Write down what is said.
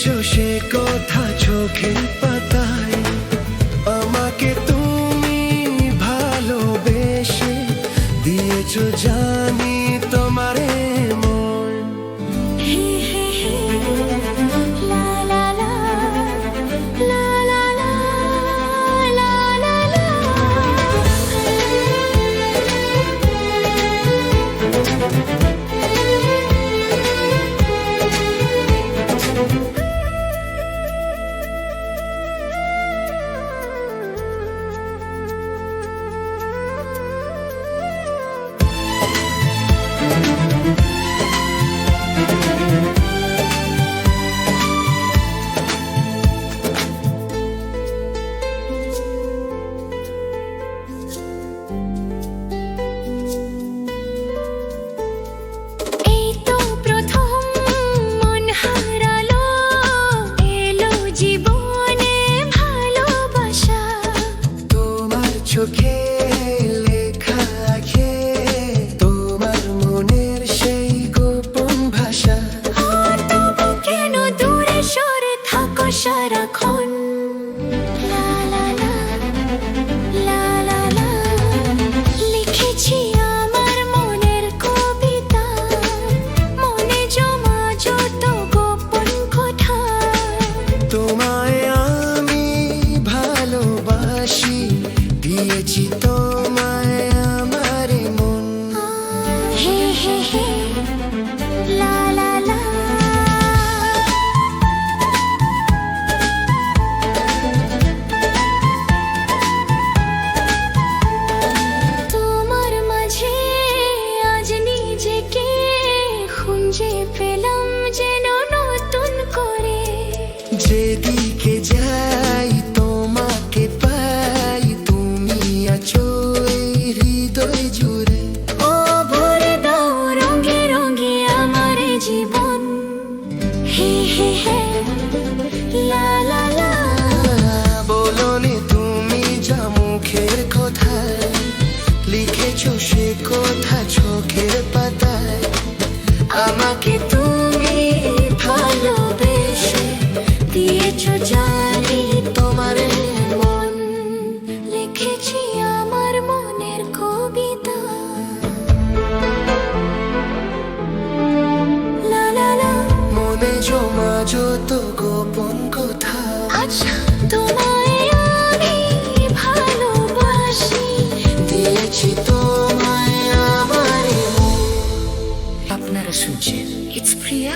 লিখেছো সে কথা চোখের পাতায়, আমাকে তুমি ভালোবেসে দিয়েছো জানি তোমারে মন। লা লা লা, লা লা লা, লা লা লা। এই তো প্রথম মন হারালো, এলো জীবনে ভালোবাসা। তোমার চোখে লেখা আছে তোমার মনের সেই গোপন ভাষা। তবু কেন দূরে সরে থাকো সারাক্ষণ? লা লা লা, লা লা লা। লিখেছি আমার মনের কবিতা, মনে জমা যত গোপন কথা। তোমায় আমি ভালোবাসি, দিয়েছি তোমায় আমার মন। হে হে হে, লা লা লা। তোমার মাঝে আজ নিজেকে খুঁজে পেলাম যেন নতুন করে। যেদিকে যাই তোমাকে পাই, তুমি আছো এই হৃদয় জুড়ে। ও ভরে দাও রঙে রঙে আমার জীবন। হে হে হে, লা লা লা। বলনি তুমি যা মুখের কথা, লিখেছো সে কথা চোখের পাতায়, আমাকে তুমি ভালোবেসে দিয়েছো জানি তোমার মন। লিখেছি আমার মনের কবিতা। লা লা লা। মনে জমা যত গোপন কথা। আচ্ছা, তোমায় আমি ভালোবাসি, দিয়েছি তোমায় আমার মন। আপনারা শুনছেন ইটস প্রিয়া